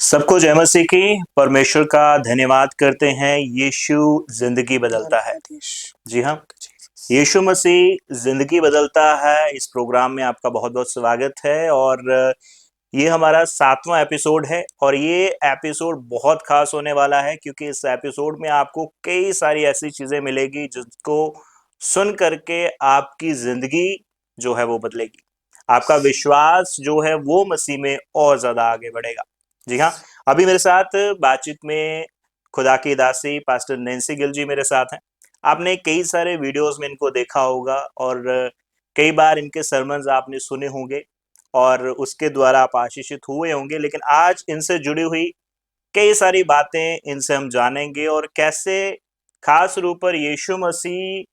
सबको जय मसीह की। परमेश्वर का धन्यवाद करते हैं। यीशु जिंदगी बदलता है। जी हाँ, यीशु मसीह जिंदगी बदलता है। इस प्रोग्राम में आपका बहुत बहुत स्वागत है और ये हमारा 7वां एपिसोड है और ये एपिसोड बहुत खास होने वाला है क्योंकि इस एपिसोड में आपको कई सारी ऐसी चीजें मिलेगी जिसको सुन करके आपकी जिंदगी जो है वो बदलेगी। आपका विश्वास जो है वो मसीह में और ज्यादा आगे बढ़ेगा। जी हाँ, अभी मेरे साथ बातचीत में खुदा की दासी पास्टर नैन्सी गिल जी मेरे साथ हैं। आपने कई सारे वीडियोस में इनको देखा होगा और कई बार इनके सरमन्स आपने सुने होंगे और उसके द्वारा आप आशीषित हुए होंगे। लेकिन आज इनसे जुड़ी हुई कई सारी बातें इनसे हम जानेंगे और कैसे खास रूप पर यीशु मसीह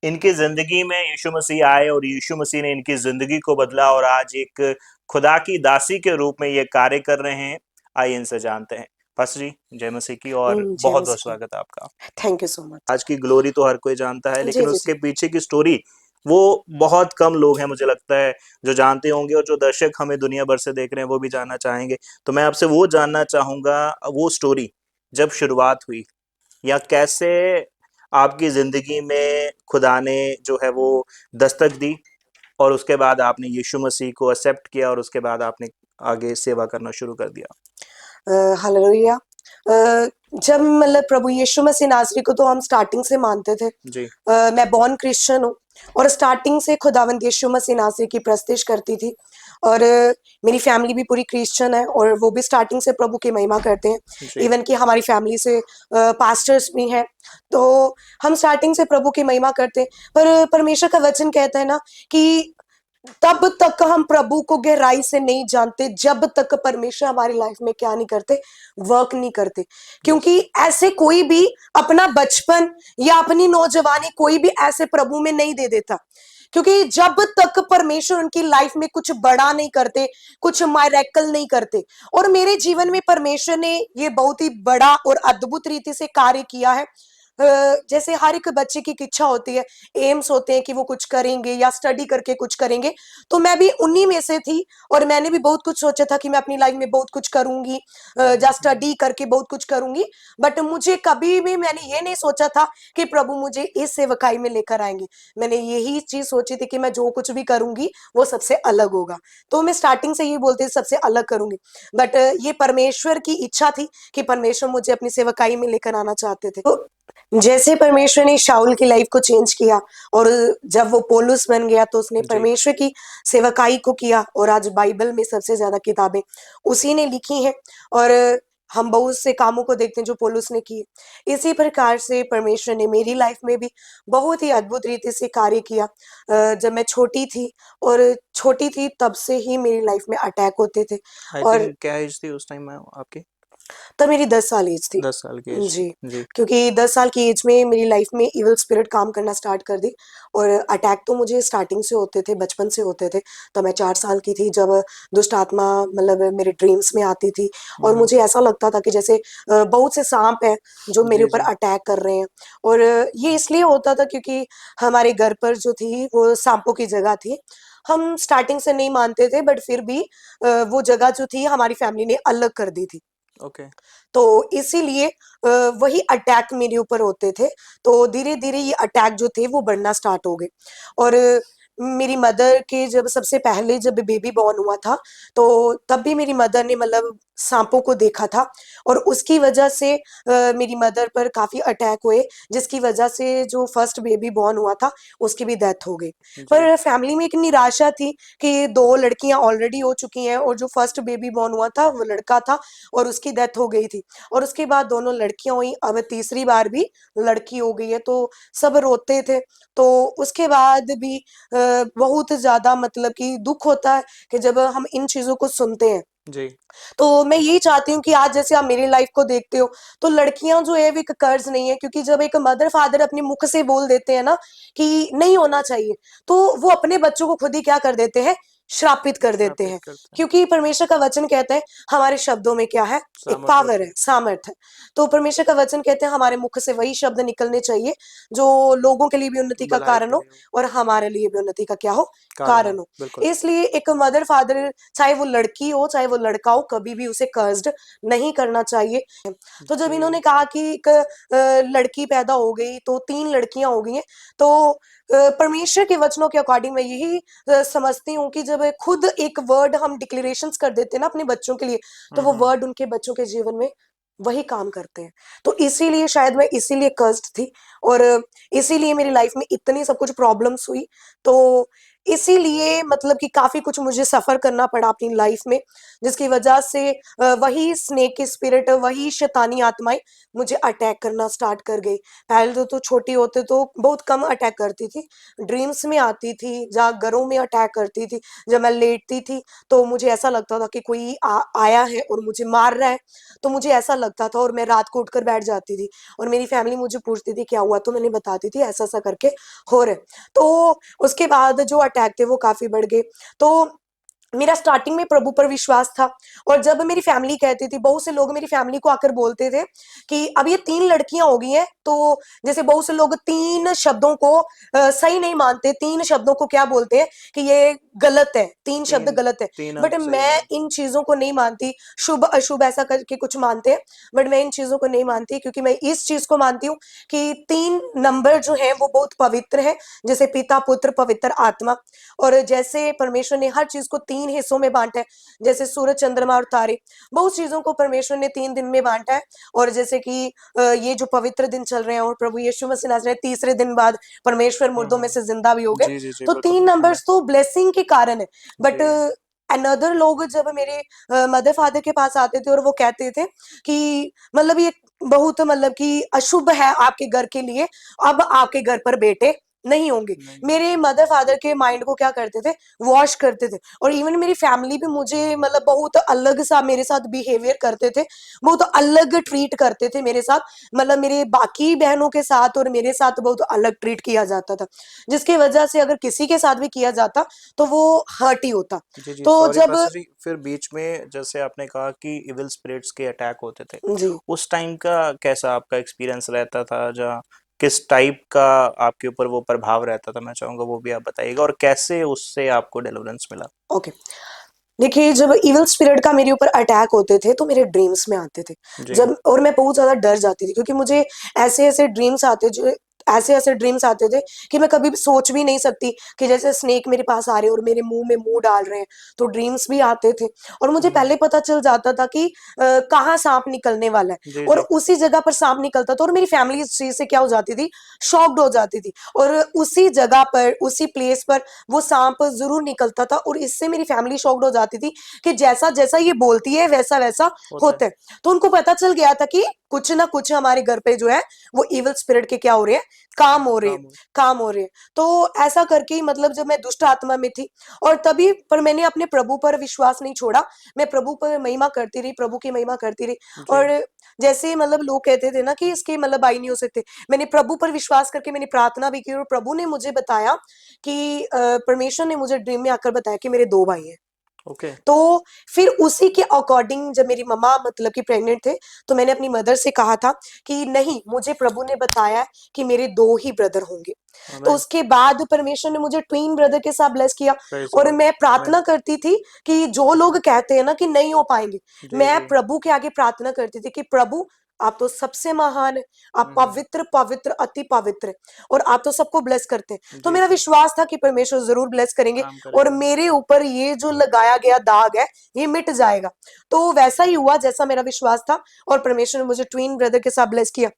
इनकी जिंदगी में यीशु मसीह आए और यीशु मसीह ने इनकी जिंदगी को बदला और आज एक खुदा की दासी के रूप में ये कार्य कर रहे हैं। आइए इनसे जानते हैं। पास्टर जी, जय मसीह की और जय बहुत बहुत मसीह। स्वागत है आपका। Thank you so much. आज की ग्लोरी तो हर कोई जानता है, जी लेकिन जी जी। उसके पीछे की स्टोरी वो बहुत कम लोग हैं मुझे लगता है जो जानते होंगे, और जो दर्शक हमें दुनिया भर से देख रहे हैं वो भी जानना चाहेंगे। तो मैं आपसे वो जानना चाहूंगा, वो स्टोरी जब शुरुआत हुई या कैसे आपकी जिंदगी में खुदा ने जो है वो दस्तक दी और उसके बाद आपने यीशु मसीह को एक्सेप्ट किया और उसके बाद आपने आगे सेवा करना शुरू कर दिया। हालेलुया। जब मतलब प्रभु यीशु मसीह नासरी को तो हम स्टार्टिंग से मानते थे। जी मैं बॉर्न क्रिश्चियन हूँ और स्टार्टिंग से खुदावंद यीशु मसीह नासरी की प्रस्तिश करती थी और मेरी फैमिली भी पूरी क्रिश्चियन है और वो भी स्टार्टिंग से प्रभु की महिमा करते हैं। जी इवन कि हमारी फैमिली से पास्टर्स भी हैं, तो हम स्टार्टिंग से प्रभु की महिमा करते हैं। पर परमेश्वर का वचन कहता है ना कि तब तक हम प्रभु को गहराई से नहीं जानते जब तक परमेश्वर हमारी लाइफ में क्या नहीं करते, वर्क नहीं करते। क्योंकि ऐसे कोई भी अपना बचपन या अपनी नौजवानी कोई भी ऐसे प्रभु में नहीं दे देता, क्योंकि जब तक परमेश्वर उनकी लाइफ में कुछ बड़ा नहीं करते, कुछ मायरेकल नहीं करते। और मेरे जीवन में परमेश्वर ने ये बहुत ही बड़ा और अद्भुत रीति से कार्य किया है। जैसे हर एक बच्चे की इच्छा होती है, एम्स होते हैं कि वो कुछ करेंगे या स्टडी करके कुछ करेंगे, तो मैं भी उन्हीं में से थी और मैंने भी बहुत कुछ सोचा था कि मैं अपनी लाइफ में बहुत कुछ करूंगी, या स्टडी करके बहुत कुछ करूंगी। बट मुझे कभी भी मैंने ये नहीं सोचा था कि प्रभु मुझे इस सेवकाई में लेकर आएंगे। मैंने यही चीज सोची थी कि मैं जो कुछ भी करूंगी वो सबसे अलग होगा, तो मैं स्टार्टिंग से ये बोलती थी सबसे अलग करूंगी। बट ये परमेश्वर की इच्छा थी कि परमेश्वर मुझे अपनी सेवकाई में लेकर आना चाहते थे। तो जैसे परमेश्वर ने शाऊल की लाइफ को चेंज किया और जब वो पौलुस बन गया तो उसने जी परमेश्वर की सेवकाई को किया और आज बाइबल में सबसे ज्यादा किताबें उसी ने लिखी हैं। और हम बहुत से कामों को देखते हैं जो पौलुस ने किए। इसी प्रकार से परमेश्वर ने मेरी लाइफ में भी बहुत ही अद्भुत रीति से कार्य किया। जब मैं छोटी थी तब से ही मेरी लाइफ में अटैक होते थे। आई और थिंक क्या एज थी उस टाइम में आपकी? तब मेरी 10 साल एज थी। 10 साल की एज जी, थी। जी क्योंकि 10 साल की एज में मेरी लाइफ में इविल स्पिरिट काम करना स्टार्ट कर दी। और अटैक तो मुझे स्टार्टिंग से होते थे, बचपन से होते थे। तो मैं 4 साल की थी जब दुष्ट आत्मा मतलब मेरे ड्रीम्स में आती थी और मुझे ऐसा लगता था कि जैसे बहुत से सांप हैं जो मेरे जी ऊपर जी अटैक कर रहे हैं। और ये इसलिए होता था क्योंकि हमारे घर पर जो थी वो सांपों की जगह थी। हम स्टार्टिंग से नहीं मानते थे, बट फिर भी वो जगह जो थी हमारी फैमिली ने अलग कर दी थी। ओके तो इसीलिए वही अटैक मेरे ऊपर होते थे। तो धीरे धीरे ये अटैक जो थे वो बढ़ना स्टार्ट हो गए। और मेरी मदर के जब सबसे पहले जब बेबी बॉर्न हुआ था, तो तब भी मेरी मदर ने मतलब सांपों को देखा था और उसकी वजह से मेरी मदर पर काफी अटैक हुए, जिसकी वजह से जो फर्स्ट बेबी बॉर्न हुआ था उसकी भी डेथ हो गई। जी पर फैमिली में एक निराशा थी कि 2 लड़कियां ऑलरेडी हो चुकी हैं और जो फर्स्ट बेबी बॉर्न हुआ था वो लड़का था और उसकी डेथ हो गई थी। और उसके बाद दोनों लड़कियां हुई, अब तीसरी बार भी लड़की हो गई है, तो सब रोते थे। तो उसके बाद भी बहुत ज्यादा मतलब कि दुख होता है कि जब हम इन चीजों को सुनते हैं। जी तो मैं यही चाहती हूँ कि आज जैसे आप मेरी लाइफ को देखते हो, तो लड़कियां जो है वो एक कर्ज नहीं है, क्योंकि जब एक मदर फादर अपने मुख से बोल देते हैं ना कि नहीं होना चाहिए, तो वो अपने बच्चों को खुद ही क्या कर देते हैं, श्रापित कर देते हैं, करते हैं। क्योंकि परमेश्वर का वचन कहता है हमारे शब्दों में क्या है, एक पावर है, सामर्थ है। तो परमेश्वर का वचन कहते हैं हमारे मुख से वही शब्द निकलने चाहिए जो लोगों के लिए भी उन्नति का कारण हो और हमारे लिए भी उन्नति का क्या हो, कारण हो। इसलिए एक मदर फादर, चाहे वो लड़की हो चाहे वो लड़का हो, कभी भी उसे कर्स्ड नहीं करना चाहिए। तो जब इन्होंने कहा कि एक लड़की पैदा हो गई तो 3 लड़कियां हो गई हैं, तो परमेश्वर के वचनों के अकॉर्डिंग मैं यही समझती हूँ कि जब खुद एक वर्ड हम डिक्लेरेशंस कर देते हैं ना अपने बच्चों के लिए, तो वो वर्ड उनके बच्चों के जीवन में वही काम करते हैं। तो इसीलिए शायद मैं इसीलिए कर्स्ड थी और इसीलिए मेरी लाइफ में इतनी सब कुछ प्रॉब्लम्स हुई। तो इसीलिए मतलब कि काफी कुछ मुझे सफर करना पड़ा अपनी लाइफ में, जिसकी वजह से वही स्नेक की स्पिरिट, वही शैतानी आत्माएं मुझे अटैक करना स्टार्ट कर गई। पहले तो छोटी होते तो बहुत कम अटैक करती थी, ड्रीम्स में आती थी, जागरों में अटैक करती थी। जब मैं लेटती थी तो मुझे ऐसा लगता था कि कोई आया है और मुझे मार रहा है, तो मुझे ऐसा लगता था और मैं रात को उठकर बैठ जाती थी और मेरी फैमिली मुझे पूछती थी क्या हुआ, तो मैंने बताती थी ऐसा ऐसा करके हो रहा है। तो उसके बाद जो अटैक थे वो काफी बढ़ गए। तो मेरा स्टार्टिंग में प्रभु पर विश्वास था, और जब मेरी फैमिली कहती थी, बहुत से लोग मेरी फैमिली को आकर बोलते थे कि अब ये 3 लड़कियां हो गई हैं, तो जैसे बहुत से लोग 3 शब्दों को सही नहीं मानते, 3 शब्दों को क्या बोलते हैं कि ये गलत है, 3 शब्द गलत है, बट मैं इन चीजों को नहीं मानती। शुभ अशुभ ऐसा करके कुछ मानते हैं, बट मैं इन चीजों को नहीं मानती, क्योंकि मैं इस चीज को मानती हूँ कि 3 नंबर जो है वो बहुत पवित्र है, जैसे पिता पुत्र पवित्र आत्मा। और जैसे परमेश्वर ने हर चीज को 3 हिस्सों में बांटा है, जैसे सूरज चंद्रमा और तारे, बहुत चीजों को परमेश्वर ने 3 दिन में बांटा है। और जैसे कि ये जो पवित्र दिन चल रहे हैं और प्रभु यीशु मसीह नाज़रेत तीसरे दिन बाद परमेश्वर मुर्दों में से जिंदा भी हो गए, तो 3 नंबर्स तो ब्लेसिंग के कारण है। बट अनदर लोग जब मेरे मदर फादर के पास आते थे और वो कहते थे कि मतलब ये बहुत मतलब कि अशुभ है आपके घर के लिए, अब आपके घर पर बेटे नहीं होंगे। मेरे मदर फादर के माइंड को क्या करते थे, वॉश करते थे। और इवन मेरी फैमिली भी मुझे मतलब बहुत अलग सा मेरे साथ बिहेवियर करते थे, बहुत अलग ट्रीट करते थे मेरे साथ, मतलब मेरे बाकी बहनों के साथ और मेरे साथ बहुत अलग ट्रीट किया जाता था, जिसकी वजह से अगर किसी के साथ भी किया जाता तो वो हर्ट ही होता। तो जब फिर बीच में जैसे आपने कहा कि इविल स्पिरिट्स के अटैक होते थे, जी उस टाइम का कैसा आपका एक्सपीरियंस रहता था, जहाँ किस टाइप का आपके ऊपर वो प्रभाव रहता था, मैं चाहूंगा वो भी आप बताइएगा, और कैसे उससे आपको डिलीवरेंस मिला। ओके, देखिए जब इविल स्पिरिट का मेरे ऊपर अटैक होते थे तो मेरे ड्रीम्स में आते थे, जब और मैं बहुत ज्यादा डर जाती थी, क्योंकि मुझे ऐसे ऐसे ड्रीम्स आते जो ऐसे ऐसे ड्रीम्स आते थे कि मैं कभी भी सोच भी नहीं सकती कि जैसे स्नेक मेरे पास आ रहे हैं और मेरे मुंह में मुंह डाल रहे हैं, तो ड्रीम्स भी आते थे। और मुझे पहले पता चल जाता था कि कहाँ सांप निकलने वाला है, और उसी जगह पर सांप निकलता था और मेरी फैमिली इस चीज से क्या हो जाती थी, शॉक्ड हो जाती थी। और उसी जगह पर उसी प्लेस पर वो सांप जरूर निकलता था, और इससे मेरी फैमिली शॉक्ड हो जाती थी कि जैसा जैसा ये बोलती है वैसा वैसा होता है। तो उनको पता चल गया था कि कुछ ना कुछ हमारे घर पे जो है वो इविल स्पिरिट के क्या हो रहे हैं, काम हो रहे हैं, काम हो रहे हैं। तो ऐसा करके मतलब जब मैं दुष्ट आत्मा में थी, और तभी पर मैंने अपने प्रभु पर विश्वास नहीं छोड़ा, मैं प्रभु पर महिमा करती रही, प्रभु की महिमा करती रही। और जैसे मतलब लोग कहते थे ना कि इसके मतलब आई नहीं हो सकते, मैंने प्रभु पर विश्वास करके मैंने प्रार्थना भी की, और प्रभु ने मुझे बताया कि परमेश्वर ने मुझे ड्रीम में आकर बताया कि मेरे 2 भाई हैं। तो फिर उसी के अकॉर्डिंग जब मेरी मम्मा मतलब कि प्रेग्नेंट थे, तो मैंने अपनी मदर से कहा था कि नहीं, मुझे प्रभु ने बताया कि मेरे 2 ही ब्रदर होंगे। तो उसके बाद परमेश्वर ने मुझे ट्विन ब्रदर के साथ ब्लेस किया। और मैं प्रार्थना करती थी कि जो लोग कहते हैं ना कि नहीं हो पाएंगे, मैं प्रभु के आगे प्रार्थना करती थी कि प्रभु आप तो सबसे महान है, आप पवित्र पवित्र अति पवित्र है, और आप तो सबको ब्लेस करते हैं। तो मेरा विश्वास था कि परमेश्वर जरूर ब्लेस करेंगे और मेरे ऊपर ये जो लगाया गया दाग है ये मिट जाएगा। तो वैसा ही हुआ जैसा मेरा विश्वास था, और परमेश्वर ने मुझे ट्विन ब्रदर के साथ ब्लेस किया।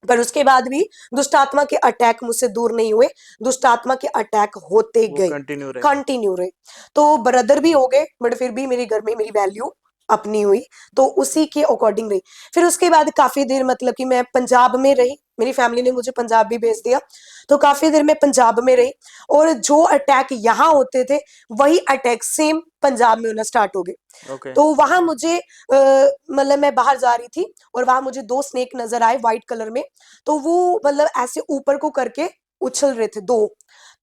पर उसके बाद भी दुष्ट आत्मा के अटैक मुझसे दूर नहीं हुए, दुष्ट आत्मा के अटैक होते गए, कंटिन्यू रहे। तो ब्रदर भी हो गए, बट फिर भी मेरे घर में मेरी वैल्यू अपनी हुई, तो उसी के अकॉर्डिंग रही। फिर उसके बाद काफी देर मतलब कि मैं पंजाब में रही, मेरी फैमिली ने मुझे पंजाब भी भेज दिया, तो काफी देर मैं पंजाब में रही। और जो अटैक यहाँ होते थे वही अटैक सेम पंजाब में होना स्टार्ट हो गए। तो वहां मुझे मतलब मैं बाहर जा रही थी और वहां मुझे 2 स्नेक नजर आए व्हाइट कलर में, तो वो मतलब ऐसे ऊपर को करके उछल रहे थे 2।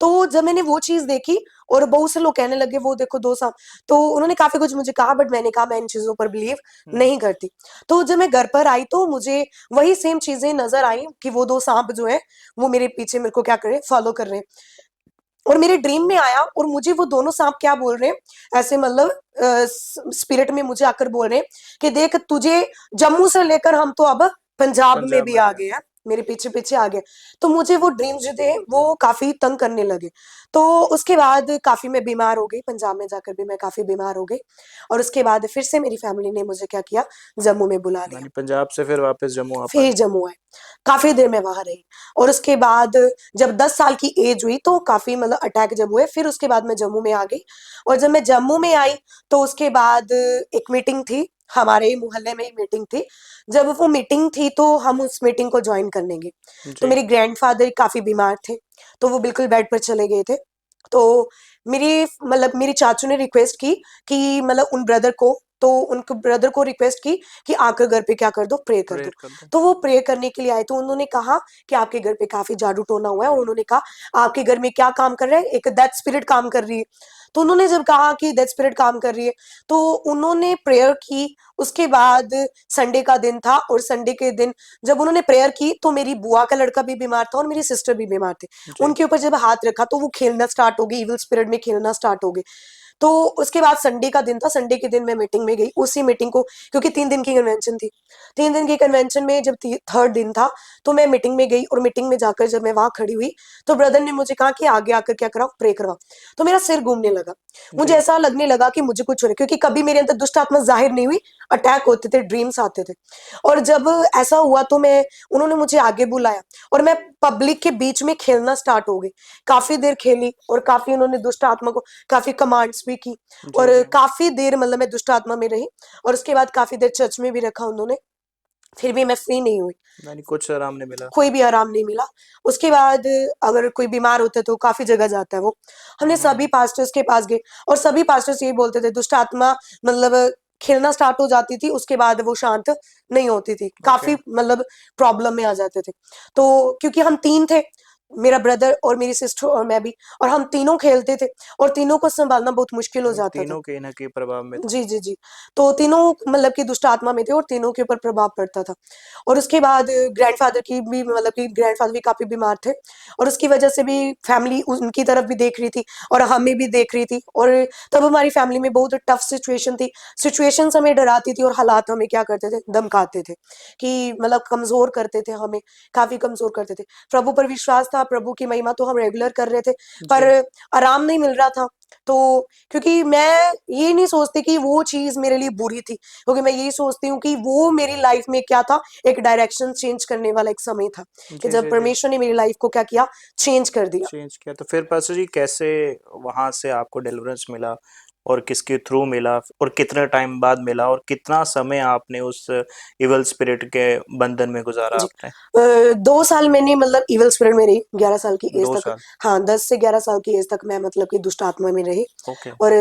तो जब मैंने वो चीज देखी और बहुत से लोग कहने लगे वो देखो 2 सांप, तो उन्होंने काफी कुछ मुझे कहा, बट मैंने कहा मैं इन चीजों पर बिलीव नहीं करती। तो जब मैं घर पर आई तो मुझे वही सेम चीजें नजर आई कि वो 2 सांप जो है वो मेरे पीछे मेरे को क्या कर रहे हैं, फॉलो कर रहे हैं। और मेरे ड्रीम में आया और मुझे वो दोनों सांप क्या बोल रहे हैं, ऐसे मतलब स्पिरिट में मुझे आकर बोल रहे हैं कि देख तुझे जम्मू से लेकर हम तो अब पंजाब में भी आ गए हैं, मेरे पीछे पीछे आ गए। तो मुझे वो ड्रीम्स जो थे वो काफी तंग करने लगे। तो उसके बाद काफी मैं बीमार हो गई, पंजाब में जाकर भी मैं काफी बीमार हो गई। और उसके बाद फिर से मेरी फैमिली ने मुझे क्या किया, जम्मू में बुला लिया। यानी पंजाब से फिर वापस जम्मू आप आए। फिर जम्मू आए, काफी देर में वहां रही। और उसके बाद जब 10 साल की एज हुई तो काफी मतलब अटैक जब हुए, फिर उसके बाद मैं जम्मू में आ गई। और जब मैं जम्मू में आई तो उसके बाद एक मीटिंग थी, हमारे मोहल्ले में ही मीटिंग थी। जब वो मीटिंग थी तो हम उस मीटिंग को ज्वाइन करने गए। तो जी। मेरे ग्रैंडफादर काफी बीमार थे, तो वो बिल्कुल बेड पर चले गए थे। तो मेरी मतलब मेरी चाचू ने रिक्वेस्ट की कि मतलब उन ब्रदर को, तो उनके ब्रदर को रिक्वेस्ट की कि आकर घर पे क्या कर दो, प्रे कर दो। प्रेयर कर दो। तो वो प्रे करने के लिए आए, तो उन्होंने कहा कि आपके घर पे काफी जादू टोना हुआ है। और उन्होंने कहा आपके घर में क्या काम कर रहा है, एक डेथ स्पिरिट काम कर रही है। तो उन्होंने जब कहा कि डेथ स्पिरिट काम कर रही है तो उन्होंने प्रेयर की। उसके बाद संडे का दिन था और संडे के दिन जब उन्होंने प्रेयर की तो मेरी बुआ का लड़का भी बीमार था और मेरी सिस्टर भी बीमार थे। जी। उनके ऊपर जब हाथ रखा तो वो खेलना स्टार्ट हो गई, इविल स्पिरिट में खेलना स्टार्ट हो गए। तो उसके बाद संडे का दिन था, संडे के दिन मैं मीटिंग में गई। उसी मीटिंग को, क्योंकि 3 दिन की कन्वेंशन थी, 3 दिन की कन्वेंशन में जब थर्ड दिन था तो मैं मीटिंग में गई। और मीटिंग में जाकर जब मैं वहां खड़ी हुई तो ब्रदर ने मुझे कहा कि आगे आकर क्या कराओ, प्रे करवाओ। तो मेरा सिर घूमने लगा, मुझे जी। ऐसा लगने लगा कि मुझे कुछ हो रहा है, क्योंकि कभी मेरे अंदर दुष्ट आत्मा जाहिर नहीं हुई, अटैक होते थे, ड्रीम्स आते थे। और जब ऐसा हुआ तो मैं, उन्होंने मुझे आगे बुलाया और मैं पब्लिक के बीच में खेलना स्टार्ट हो गई। काफी देर खेली और काफी उन्होंने दुष्ट आत्मा को काफी कमांड्स भी की। जी। और जी। काफी देर मतलब मैं दुष्ट आत्मा में रही। और उसके बाद काफी देर चर्च में भी रखा उन्होंने, फिर भी मैं फ्री नहीं हुई, यानी कुछ आराम नहीं मिला। कोई भी आराम नहीं मिला। उसके बाद अगर कोई बीमार होता है तो काफी जगह जाता है वो। हमने सभी पास्टर्स के पास गए और सभी पास्टर्स यही बोलते थे दुष्ट आत्मा मतलब खेलना स्टार्ट हो जाती थी, उसके बाद वो शांत नहीं होती थी, काफी मतलब प्रॉब्लम में आ जाते थे। तो क्योंकि हम 3 थे, मेरा ब्रदर और मेरी सिस्टर और मैं भी, और हम तीनों खेलते थे और तीनों को संभालना बहुत मुश्किल हो यानी जाता था। तीनों कहीं ना कहीं प्रभाव में थे। जी, जी, जी। तो तीनों मतलब कि दुष्ट आत्मा में थे और तीनों के ऊपर प्रभाव पड़ता था। और उसके बाद ग्रैंडफ़ादर की भी मतलब कि ग्रैंडफ़ादर भी काफ़ी बीमार थे और उसकी वजह से भी फैमिली उनकी तरफ भी देख रही थी और हमें भी देख रही थी। और तब हमारी फैमिली में बहुत टफ सिचुएशन थी। सिचुएशंस हमें डराती थी और हालात हमें क्या करते थे, धमकाते थे कि मतलब कमज़ोर करते थे हमें, काफ़ी कमज़ोर करते थे। प्रभु पर विश्वास था, प्रभु की महिमा तो हम रेगुलर कर रहे थे, पर जी। आराम नहीं मिल रहा था। तो क्योंकि मैं ये नहीं सोचती कि वो चीज़ मेरे लिए बुरी थी, क्योंकि मैं यही सोचती हूँ कि वो मेरी लाइफ में क्या था, एक डायरेक्शन चेंज करने वाला एक समय था कि जी। जब जी। जी। परमेश्वर ने मेरी लाइफ को क्या किया, चेंज कर दिया। चेंज किया तो फिर पास्टर जी कैसे वहां से आपको डिलीवरेंस मिला और किसके थ्रू मिला और कितने टाइम बाद मिला और कितना समय आपने उस इवल स्पिरिट के बंधन में गुजारा जी। आपने? 2 साल मैंने मतलब इविल स्पिरिट में रही, 11 साल की एज दो तक। साल हाँ, 10 से 11 साल की एज तक मैं मतलब कि दुष्ट आत्मा में रही। ओके। और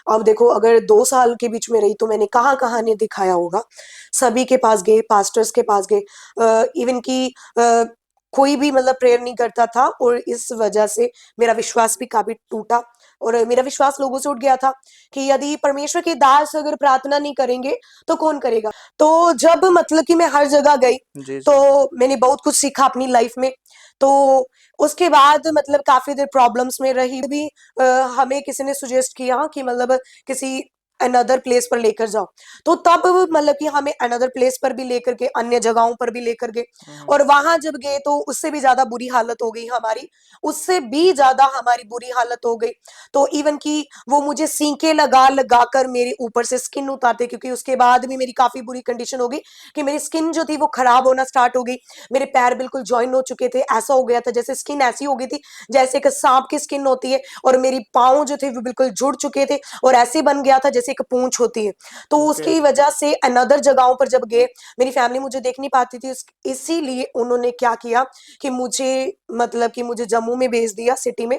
अब देखो अगर 2 साल के बीच में रही तो मैंने कहाँ-कहाँ नहीं दिखाया होगा। सभी के पास गए, पास्टर्स के पास गए, इवन कि कोई भी मतलब प्रेयर नहीं करता था और इस वजह से मेरा विश्वास भी काफ़ी टूटा। और मेरा विश्वास लोगों से उठ गया था कि यदि परमेश्वर के दास अगर प्रार्थना नहीं करेंगे, तो कौन करेगा? तो जब मतलब कि मैं हर जगह गई, जी। जी। तो मैंने बहुत कुछ सीखा अपनी लाइफ में। तो उसके बाद मतलब काफ़ी देर प्रॉब्लम्स में रही भी। हमें किसी ने सजेस्ट किया कि मतलब किसी अनदर प्लेस पर लेकर जाओ। तो तब मतलब कि हमें अनदर प्लेस पर भी लेकर के, अन्य जगहों पर भी लेकर गए। और वहां जब गए तो उससे भी ज्यादा बुरी हालत हो गई हमारी, उससे भी ज्यादा हमारी बुरी हालत हो गई। तो इवन कि वो मुझे सींके लगा लगा कर मेरे ऊपर से स्किन उतारते, क्योंकि उसके बाद भी मेरी काफी बुरी कंडीशन हो गई कि मेरी स्किन जो थी वो खराब होना स्टार्ट हो गई। मेरे पैर बिल्कुल ज्वाइन हो चुके थे, ऐसा हो गया था जैसे स्किन ऐसी हो गई थी जैसे एक सांप की स्किन होती है, और मेरी पाँव जो थे वो बिल्कुल जुड़ चुके थे और ऐसे बन गया था जैसे जैसे एक पूंछ होती है, तो ओके। उसकी वजह से अनदर जगहों पर जब गए, मेरी फैमिली मुझे देख नहीं पाती थी, इसीलिए उन्होंने क्या किया कि मुझे मतलब कि मुझे जम्मू में भेज दिया, सिटी में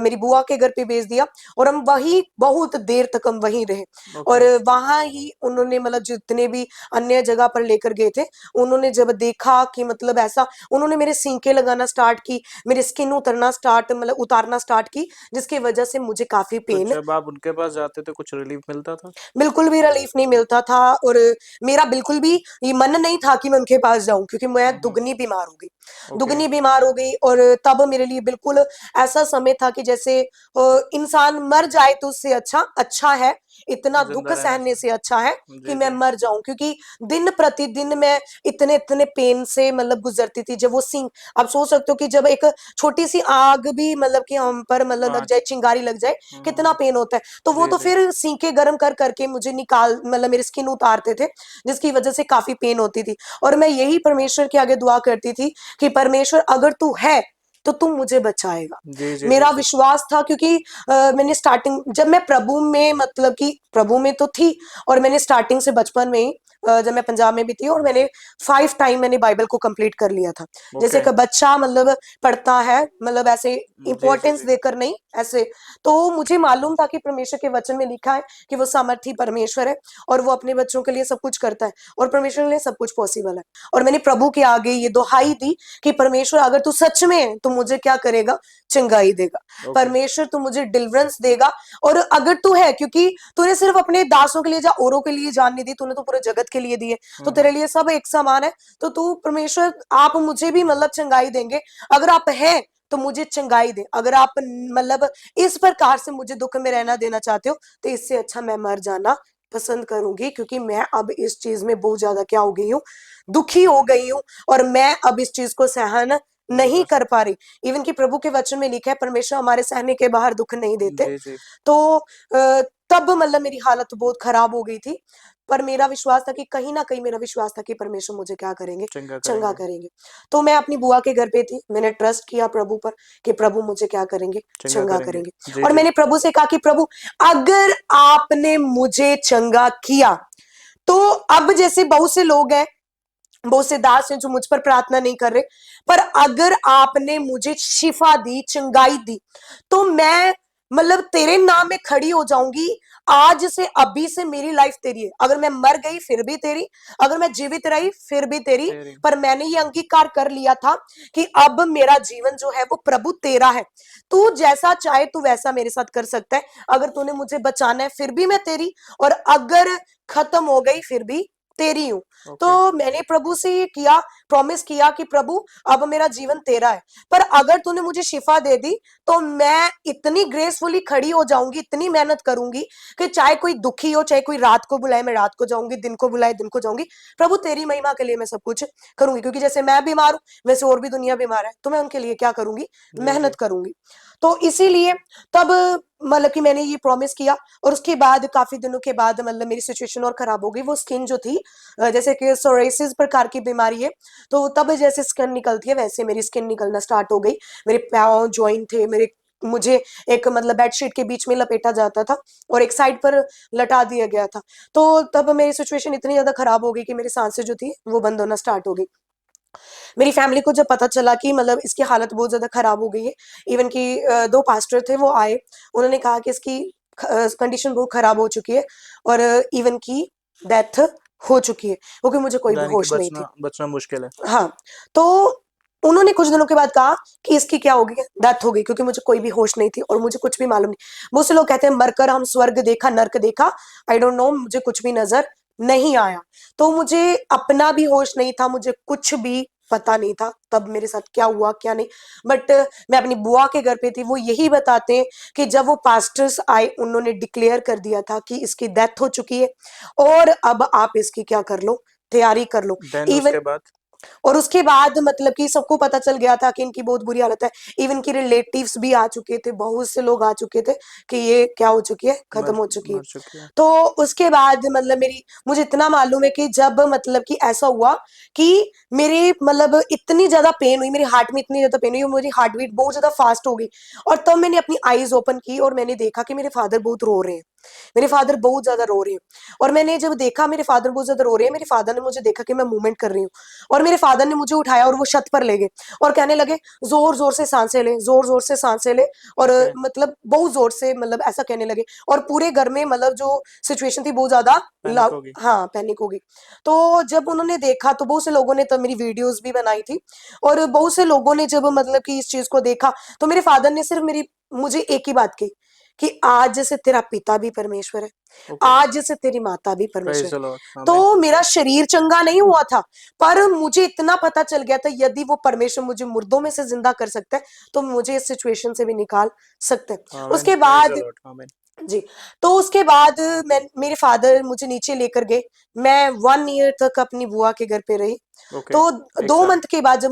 मेरी बुआ के घर पे भेज दिया, और हम वही बहुत देर तक हम वहीं रहे। और ओके। वहां ही उन्होंने मतलब जितने भी अन्य जगह पर लेकर गए थे, उन्होंने जब देखा कि मतलब ऐसा, उन्होंने मेरे सींके लगाना स्टार्ट की, मेरी स्किन उतरना स्टार्ट मतलब उतारना स्टार्ट की, जिसकी वजह से मुझे काफी तो पेन, जब आप उनके पास जाते थे कुछ रिलीफ मिलता था? बिल्कुल भी रिलीफ नहीं मिलता था। और मेरा बिल्कुल भी ये मन नहीं था कि मैं उनके पास जाऊं, क्योंकि मैं दुगनी बीमार हो गई, ओके। दुगनी बीमार हो गई। और तब मेरे लिए बिल्कुल ऐसा समय था कि जैसे इंसान मर जाए तो उससे अच्छा अच्छा है, इतना जिंदा दुख रहने सहने से। से अच्छा है कि जी मैं जी। मर जाऊं, क्योंकि दिन प्रतिदिन मैं इतने इतने पेन से मतलब गुजरती थी। जब वो सिंह, आप सोच सकते हो कि जब एक छोटी सी आग भी मतलब कि हम पर मतलब लग हाँ। जाए, चिंगारी लग जाए, कितना पेन होता है। तो वो जी तो जी। फिर सींके गर्म कर करके मुझे निकाल मतलब मेरी स्किन उतारते थे, जिसकी वजह से काफी पेन होती थी। और मैं यही परमेश्वर के आगे दुआ करती थी कि परमेश्वर अगर तू है तो तू मुझे बचाएगा। जी जी जी मेरा जी। विश्वास था, क्योंकि मैंने स्टार्टिंग जब मैं प्रभु में मतलब कि प्रभु में तो थी, और मैंने स्टार्टिंग से बचपन में ही जब मैं पंजाब में भी थी, और मैंने 5 टाइम मैंने बाइबल को कंप्लीट कर लिया था। जैसे ओके। एक बच्चा मतलब पढ़ता है, मतलब ऐसे जी जी इंपॉर्टेंस जी। देकर नहीं, ऐसे। तो मुझे मालूम था कि परमेश्वर के वचन में लिखा है कि वो सामर्थी परमेश्वर है, और वो अपने बच्चों के लिए सब कुछ करता है, और परमेश्वर के लिए सब कुछ पॉसिबल है। और मैंने प्रभु के आगे ये दुहाई दी कि परमेश्वर अगर तू सच में है तो मुझे क्या करेगा, चंगाई देगा। ओके। परमेश्वर तू मुझे डिलीवरेंस देगा। और अगर तू है, क्योंकि तूने सिर्फ अपने दासों के लिए या औरों के लिए जान नहीं दी, तूने तो पूरे जगत के लिए दी है, तो तेरे लिए सब एक समान है। तो तू परमेश्वर, आप मुझे भी मतलब चंगाई देंगे। अगर आप है तो मुझे चंगाई दे। अगर आप मतलब इस प्रकार से मुझे दुख में रहना देना चाहते हो, तो इससे अच्छा मैं मर जाना पसंद करूंगी, क्योंकि मैं अब इस चीज में बहुत ज्यादा क्या हो गई हूँ, दुखी हो गई हूँ, और मैं अब इस चीज को सहन नहीं नहीं कर कर सकते। पा रही। इवन कि प्रभु के वचन में लिखा है, परमेश्वर हमारे सहने के बाहर दुख नहीं देते। जी जी। तो तब मतलब मेरी हालत बहुत खराब हो गई थी। पर मेरा विश्वास था कि कहीं ना कहीं मेरा विश्वास था कि परमेश्वर मुझे क्या करेंगे, चंगा चंगा करेंगे। करेंगे। तो मैं अपनी बुआ के घर पे थी, मैंने ट्रस्ट किया प्रभु पर कि प्रभु मुझे क्या करेंगे, चंगा चंगा करेंगे। करेंगे। जी और जी। मैंने प्रभु से कहा कि प्रभु अगर आपने मुझे चंगा किया, तो अब जैसे बहुत से लोग हैं, बहुत से दास हैं जो मुझ पर प्रार्थना नहीं कर रहे, पर अगर आपने मुझे शिफा दी, चंगाई दी, तो मैं मतलब तेरे नाम में खड़ी हो जाऊंगी। आज से अभी से मेरी लाइफ तेरी है। अगर मैं मर गई फिर भी तेरी, अगर मैं जीवित रही फिर भी तेरी। तेरी। पर मैंने ये अंगीकार कर लिया था कि अब मेरा जीवन जो है वो प्रभु तेरा है। तू जैसा चाहे तू वैसा मेरे साथ कर सकता है। अगर तूने मुझे बचाना है फिर भी मैं तेरी, और अगर खत्म हो गई फिर भी तेरी हूं। ओके। तो मैंने प्रभु से ये किया, प्रॉमिस किया कि प्रभु अब मेरा जीवन तेरा है, पर अगर तूने मुझे शिफा दे दी तो मैं इतनी ग्रेसफुली खड़ी हो जाऊंगी, इतनी मेहनत करूंगी कि चाहे कोई दुखी हो, चाहे कोई रात को बुलाए मैं रात को जाऊंगी, दिन को बुलाए दिन को जाऊंगी। प्रभु तेरी महिमा के लिए मैं सब कुछ करूंगी, क्योंकि जैसे मैं बीमार हूं वैसे और भी दुनिया बीमार है, तो मैं उनके लिए क्या करूंगी, जी जी। मेहनत करूंगी। तो इसीलिए तब मतलब कि मैंने ये प्रॉमिस किया। और उसके बाद काफी दिनों के बाद मतलब मेरी सिचुएशन और खराब हो गई। वो स्किन जो थी, जैसे कि सोरेसिस प्रकार की बीमारी है, तो तब जैसे स्किन निकलती है वैसे मेरी स्किन निकलना स्टार्ट हो गई। मेरे पाँव जॉइंट थे मेरे, मुझे एक मतलब बेडशीट के बीच में लपेटा जाता था और एक साइड पर लटा दिया गया था। तो तब मेरी सिचुएशन इतनी ज्यादा खराब हो गई कि मेरी सांसें जो थी वो बंद होना स्टार्ट हो गई। मेरी फैमिली को जब पता चला कि मतलब इसकी हालत बहुत ज्यादा खराब हो गई है, इवन कि 2 पास्टर थे वो आए, उन्होंने कहा कि इसकी कंडीशन बहुत खराब हो चुकी है, और इवन की डेथ हो चुकी है, क्योंकि मुझे कोई भी यानी कि होश नहीं थी। बचना बचना मुश्किल है। हाँ, तो उन्होंने कुछ दिनों के बाद कहा कि इसकी क्या होगी, डेथ हो गई, क्योंकि मुझे कोई भी होश नहीं थी और मुझे कुछ भी मालूम नहीं। बहुत से लोग कहते हैं मरकर हम स्वर्ग देखा, नर्क देखा, आई डोंट नो, मुझे कुछ भी नजर नहीं आया। तो मुझे अपना भी होश नहीं था, मुझे कुछ भी पता नहीं था तब मेरे साथ क्या हुआ क्या नहीं। बट मैं अपनी बुआ के घर पे थी, वो यही बताते हैं कि जब वो पास्टर्स आए उन्होंने डिक्लेयर कर दिया था कि इसकी डेथ हो चुकी है, और अब आप इसकी क्या कर लो, तैयारी कर लो। देन इवन उसके बाद? और उसके बाद मतलब कि सबको पता चल गया था कि इनकी बहुत बुरी हालत है। इवन की रिलेटिव्स भी आ चुके थे, बहुत से लोग आ चुके थे कि ये क्या हो चुकी है, खत्म मर हो चुकी है। मर चुकी है। तो उसके बाद मतलब मेरी, मुझे इतना मालूम है कि जब मतलब कि ऐसा हुआ कि मेरे मतलब इतनी ज्यादा पेन हुई, मेरे हार्ट में इतनी ज्यादा पेन हुई, मेरी हार्ट बीट बहुत ज्यादा फास्ट हो गई। और तब मैंने अपनी आईज ओपन की और मैंने देखा कि मेरे फादर बहुत रो रहे हैं। मेरे फादर बहुत ज्यादा रो रहे हैं, और मैंने जब देखा मेरे फादर बहुत ज्यादा रो रहे हैं, मेरे फादर ने मुझे देखा कि मैं मूवमेंट कर रही हूँ, और मेरे फादर ने मुझे उठाया और वो छत पर ले गए और कहने लगे जोर जोर से सांसें ले, जोर जोर से सांसें ले, और ओके। मतलब बहुत जोर से, मतलब ऐसा कहने लगे, और पूरे घर में मतलब जो सिचुएशन थी बहुत ज्यादा पैनिक होगी। हाँ पैनिक हो गई। तो जब उन्होंने देखा तो बहुत से लोगों ने तो मेरी वीडियोस भी बनाई थी, और बहुत से लोगों ने जब मतलब कि इस चीज को देखा, तो मेरे फादर ने सिर्फ मेरी मुझे एक ही बात कही कि आज से तेरा पिता भी परमेश्वर है, ओके। आज से तेरी माता भी परमेश्वर प्रेज द है। लॉर्ड, आमीन। तो मेरा शरीर चंगा नहीं हुआ था, पर मुझे इतना पता चल गया था यदि वो परमेश्वर मुझे मुर्दों में से जिंदा कर सकता है तो मुझे इस सिचुएशन से भी निकाल सकते हैं। आमीन, उसके प्रेज द बाद लॉर्ड, आमीन। जी, तो उसके बाद मैं मेरे फादर मुझे नीचे लेकर गए, मैं 1 ईयर तक अपनी बुआ के घर पे रही। ओके, तो एक 2 साल। मंथ के बाद जब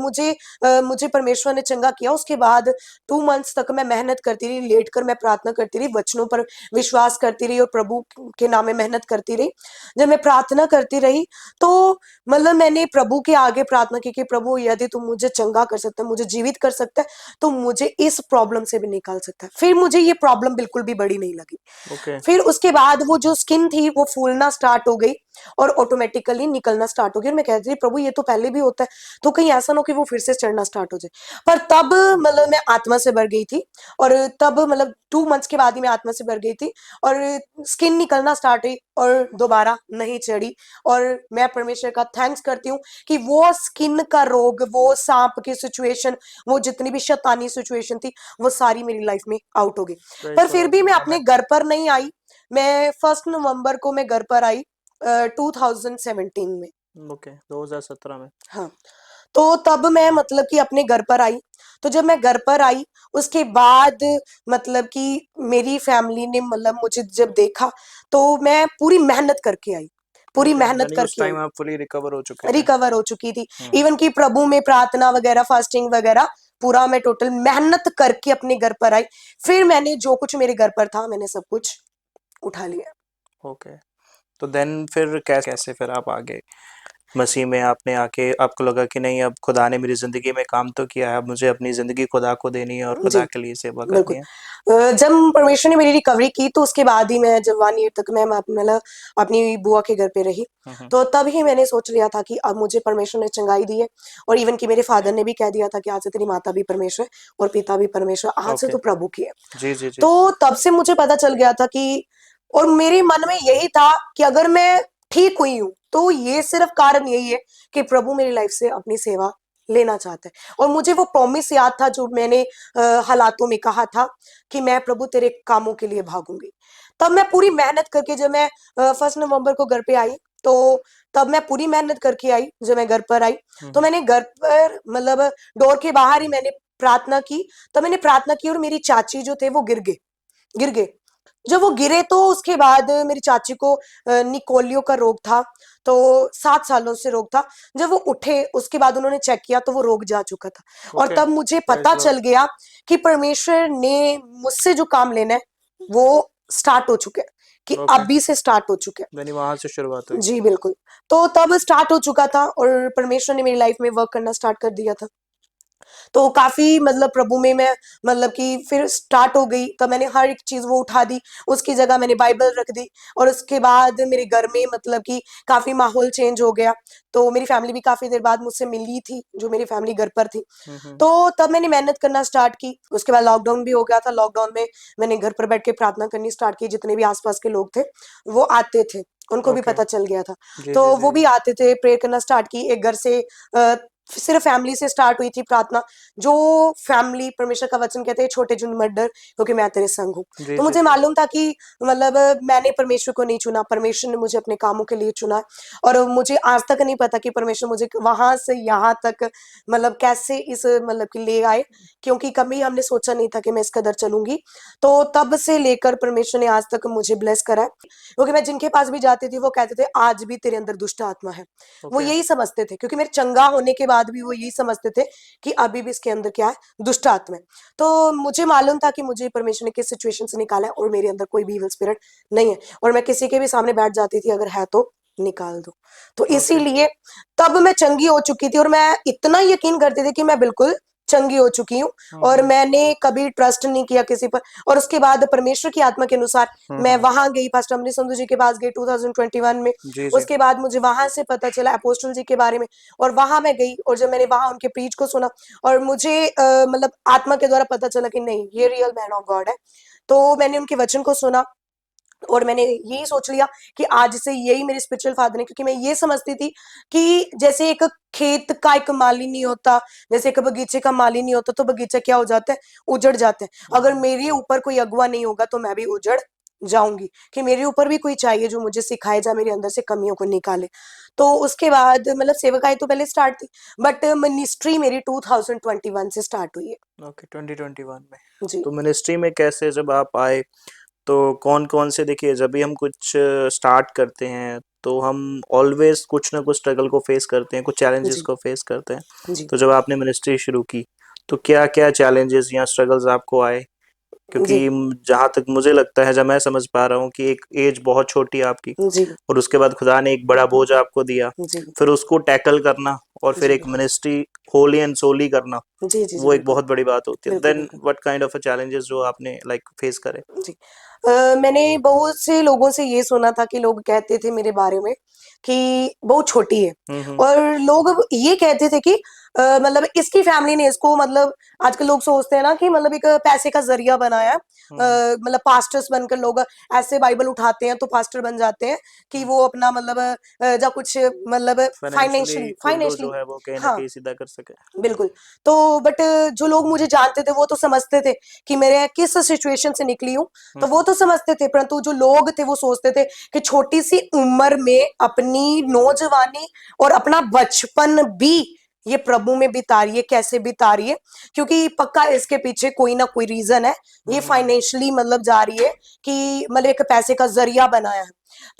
मुझे परमेश्वर ने चंगा किया, उसके बाद 2 मंथ्स तक मैं मेहनत करती रही, लेट कर मैं प्रार्थना करती रही, वचनों पर विश्वास करती रही और प्रभु के नाम में मेहनत करती रही। जब मैं प्रार्थना करती रही तो मतलब मैंने प्रभु के आगे प्रार्थना की कि प्रभु यदि तुम मुझे चंगा कर सकते हो, मुझे जीवित कर सकते हैं, तो मुझे इस प्रॉब्लम से भी निकाल सकता है। फिर मुझे ये प्रॉब्लम बिल्कुल भी बड़ी नहीं लगी। ओके। फिर उसके बाद वो जो स्किन थी वो फूलना स्टार्ट हो गई और ऑटोमेटिकली निकलना स्टार्ट हो गई, और मैं कहती थी प्रभु ये तो पहले भी होता है, तो कहीं ऐसा ना हो कि वो फिर से चढ़ना स्टार्ट हो जाए। पर तब मतलब मैं आत्मा से भर गई थी, और तब मतलब 2 मंथ्स के बाद ही मैं आत्मा से भर गई थी, और स्किन निकलना स्टार्ट हुई और दोबारा नहीं चढ़ी। और मैं परमेश्वर का थैंक्स करती हूँ कि वो स्किन का रोग, वो सांप की सिचुएशन, वो जितनी भी शैतानी सिचुएशन थी, वो सारी मेरी लाइफ में आउट हो गई। प्रेज पर द फिर लॉर्ड, भी मैं अपने आमीन। घर पर नहीं आई। मैं 1 नवंबर को मैं घर पर आई 2017 में। ओके, 2017 में। हाँ, तो तब मैं मतलब कि अपने घर पर आई। तो जब मैं घर पर आई उसके बाद मतलब कि मेरी फैमिली ने मतलब मुझे जब देखा, तो मैं पूरी मेहनत करके आई, पूरी ओके, मेहनत यानी उस करके आई, टाइम आप फुली रिकवर हो चुके थे। रिकवर हो चुकी थी। हम्म। इवन की प्रभु में प्रार्थना वगैरह, फास्टिंग वगैरह, पूरा मैं टोटल मेहनत करके अपने घर पर आई। फिर मैंने जो कुछ मेरे घर पर था मैंने सब कुछ उठा लिया। ओके, तो देन फिर कैसे फिर आप आगे मसीह में आपने आके आपको लगा कि नहीं, अब खुदा ने मेरी जिंदगी में काम तो किया है, अब मुझे अपनी जिंदगी खुदा को देनी है और जी, खुदा के लिए सेवा बिल्कुल। करनी है। जब परमेश्वर ने मेरी रिकवरी की तो उसके बाद ही मैं जब 1 ईयर तक मैं मतलब अपनी बुआ के घर पे रही, हम्म। तो तब ही मैंने सोच लिया था कि अब मुझे परमेश्वर ने चंगाई दी है, और इवन कि मेरे फादर ने भी कह दिया था कि आज से तेरी माता भी परमेश्वर और पिता भी परमेश्वर, आज से ओके। तू प्रभु की है। जी जी जी। तो तब से मुझे पता चल गया था कि, और मेरे मन में यही था कि अगर मैं ठीक हुई हूं तो ये सिर्फ कारण यही है कि प्रभु मेरी लाइफ से अपनी सेवा लेना चाहता है। और मुझे वो प्रॉमिस याद था जो मैंने हालातों में कहा था कि मैं प्रभु तेरे कामों के लिए भागूंगी। तब मैं पूरी मेहनत करके जब मैं 1 नवंबर को घर पे आई, तो तब मैं पूरी मेहनत करके आई। जब मैं घर पर आई तो मैंने घर पर मतलब डोर के बाहर ही मैंने प्रार्थना की। तो मैंने प्रार्थना की और मेरी चाची जो थे वो गिर गए। जब वो गिरे तो उसके बाद मेरी चाची को निकोलियो का रोग था, तो 7 सालों से रोग था। जब वो उठे उसके बाद उन्होंने चेक किया तो वो रोग जा चुका था, और ओके, तब मुझे प्रेज पता लॉर्ड। चल गया कि परमेश्वर ने मुझसे जो काम लेना है वो स्टार्ट हो चुके हैं, कि ओके, अभी से स्टार्ट हो चुके यानी वहां से शुरुआत हुई। हैं। जी बिल्कुल। तो तब स्टार्ट हो चुका था और परमेश्वर ने मेरी लाइफ में वर्क करना स्टार्ट कर दिया था। तो काफी मतलब प्रभु में मैं मतलब कि फिर स्टार्ट हो गई। तो मैंने हर एक चीज वो उठा दी, उसकी जगह मैंने बाइबल रख दी, और उसके बाद मेरे घर में मतलब कि काफी माहौल चेंज हो गया। तो मेरी फैमिली भी काफी देर बाद मुझसे मिली थी, जो मेरी फैमिली घर पर थी। हम्म। तो तब मैंने मेहनत करना स्टार्ट की। उसके बाद लॉकडाउन भी हो गया था। लॉकडाउन में मैंने घर पर बैठ के प्रार्थना करनी स्टार्ट की। जितने भी आसपास के लोग थे वो आते थे, उनको भी ओके। पता चल गया था, जी तो जी जी वो जी। भी आते थे। प्रेयर करना स्टार्ट की एक घर से, सिर्फ फैमिली से स्टार्ट हुई थी प्रार्थना। जो फैमिली, परमेश्वर का वचन कहते हैं छोटे जुन मत डर क्योंकि मैं तेरे संग हूँ। जी तो जी मुझे जी। मालूम था कि मतलब मैंने परमेश्वर को नहीं चुना, परमेश्वर ने मुझे अपने कामों के लिए चुना। और मुझे आज तक नहीं पता कि परमेश्वर मुझे वहां से यहाँ तक मतलब कैसे इस मतलब कि ले आए, क्योंकि कभी हमने सोचा नहीं था कि मैं इस कदर चलूंगी। तो तब से लेकर परमेश्वर ने आज तक मुझे ब्लेस करा है, क्योंकि मैं जिनके पास भी जाती थी वो कहते थे आज भी तेरे अंदर दुष्ट आत्मा है। वो ओके। यही समझते थे, क्योंकि मेरे चंगा होने के बाद भी वो यही समझते थे कि अभी भी इसके अंदर क्या है, दुष्ट आत्मा है। तो मुझे मालूम था कि मुझे परमेश्वर ने किस सिचुएशन से निकाला है और मेरे अंदर कोई भी इविल स्पिरिट नहीं है, और मैं किसी के भी सामने बैठ जाती थी अगर है तो निकाल दो। तो ओके। इसीलिए तब मैं चंगी हो चुकी थी और मैं इतना यकीन करती थी कि मैं बिल्कुल चंगी हो चुकी हूँ और मैंने कभी ट्रस्ट नहीं किया किसी पर। और उसके बाद परमेश्वर की आत्मा के अनुसार मैं वहां गई, पास्टर अमरीश संधू जी के पास गई 2021 में। जी जी उसके बाद मुझे वहां से पता चला अपोस्टल जी के बारे में, और वहां मैं गई, और जब मैंने वहां उनके प्रीच को सुना और मुझे मतलब आत्मा के द्वारा पता चला कि नहीं, ये रियल मैन ऑफ गॉड है, तो मैंने उनके वचन को सुना और मैंने यही सोच लिया कि आज से यही मेरे स्पिरिचुअल फादर है। क्योंकि मैं ये समझती थी कि जैसे एक खेत का एक माली नहीं होता, जैसे एक बगीचे का माली नहीं होता, तो बगीचा क्या हो जाता है, उजड़ जाता है। अगर मेरे ऊपर कोई अगुवा नहीं होगा तो मैं भी उजड़ जाऊंगी, कि मेरे ऊपर भी कोई चाहिए जो मुझे सिखाए, जा मेरे अंदर से कमियों को निकाले। तो उसके बाद मतलब सेवकाई तो पहले स्टार्ट थी, बट मिनिस्ट्री मेरी 2021 से स्टार्ट हुई है। ओके 2021 में। जी तो मिनिस्ट्री में कैसे जब आप आए, तो कौन कौन से, देखिए जब भी हम कुछ स्टार्ट करते हैं तो हम ऑलवेज कुछ ना कुछ स्ट्रगल को फेस करते हैं, कुछ चैलेंजेस जी को फेस करते हैं। जी तो जब आपने मिनिस्ट्री शुरू की तो क्या क्या चैलेंजेस या स्ट्रगल्स आपको आए? क्योंकि जी जहाँ तक मुझे लगता है, जब मैं समझ पा रहा हूँ कि एक एज बहुत छोटी है आपकी, जी और उसके बाद खुदा ने एक बड़ा बोझ आपको दिया, जी फिर उसको टैकल करना और फिर जी एक मिनिस्ट्री होली एंड सोली करना, जी जी जी वो एक बिल्कुल बहुत बड़ी बात होती है। बिल्कुल देन बिल्कुल व्हाट काइंड ऑफ चैलेंजेस जो आपने लाइक फेस करे? जी। मैंने बहुत से लोगों से ये सुना था कि लोग कहते थे मेरे बारे में कि बहुत छोटी है, हम्म। और लोग ये कहते थे कि मतलब इसकी फैमिली ने इसको, मतलब आजकल लोग सोचते हैं ना कि मतलब एक पैसे का जरिया बनाया, मतलब पास्टर्स बनकर लोग ऐसे बाइबल उठाते हैं तो पास्टर बन जाते हैं कि वो अपना मतलब जा कुछ मतलब फाइनेंशियली फाइनेंशियली उल्टो जो फाइनेंशियली है वो कहीं ना हाँ कहीं सीधा कर सके। बिल्कुल। तो बट जो लोग मुझे जानते थे वो तो समझते थे कि मेरे किस सिचुएशन से निकली हूँ, तो वो तो समझते थे। परंतु जो लोग थे वो सोचते थे कि छोटी सी उम्र में अपनी नौजवानी और अपना बचपन भी ये प्रभु में बिता रही है, कैसे बिता रही है, क्योंकि पक्का इसके पीछे कोई ना कोई रीजन है। ये फाइनेंशियली मतलब जा रही है कि मतलब एक पैसे का जरिया बनाया है।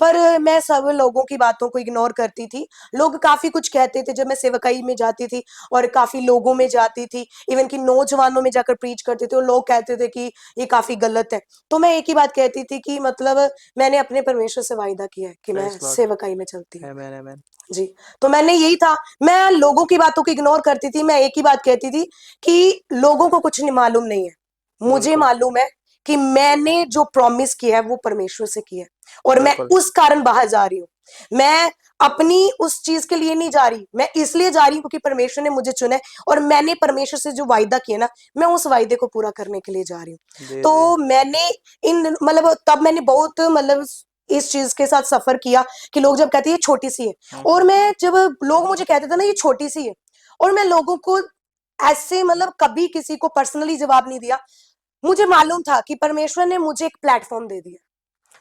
पर मैं सब लोगों की बातों को इग्नोर करती थी। लोग काफी कुछ कहते थे जब मैं सेवकाई में जाती थी और काफी लोगों में जाती थी, इवन कि नौजवानों में जाकर प्रीच करते थे, और लोग कहते थे कि ये काफी गलत है। तो मैं एक ही बात कहती थी कि मतलब मैंने अपने परमेश्वर से वायदा किया है कि मैं प्रेज लॉर्ड। सेवकाई में चलती हूँ। आमेन आमेन। जी। तो मैंने यही था, मैं लोगों की बातों को इग्नोर करती थी। मैं एक ही बात कहती थी कि लोगों को कुछ नहीं मालूम नहीं है, मुझे बिल्कुल मालूम है कि मैंने जो प्रॉमिस किया है वो परमेश्वर से किया है, और मैं बिल्कुल। उस कारण बाहर जा रही हूँ। मैं अपनी उस चीज के लिए नहीं जा रही, मैं इसलिए जा रही हूँ क्योंकि परमेश्वर ने मुझे चुना है, और मैंने परमेश्वर से जो वायदा किया ना, मैं उस वायदे को पूरा करने के लिए जा रही हूँ। जी जी। तो मैंने इन मतलब तब मैंने बहुत मतलब इस चीज के साथ सफर किया कि लोग जब कहते हैं ये छोटी सी है, और मैं जब लोग मुझे कहते थे ना ये छोटी सी है, और मैं लोगों को ऐसे मतलब कभी किसी को पर्सनली जवाब नहीं दिया। मुझे मालूम था कि परमेश्वर ने मुझे एक प्लेटफॉर्म दे दिया।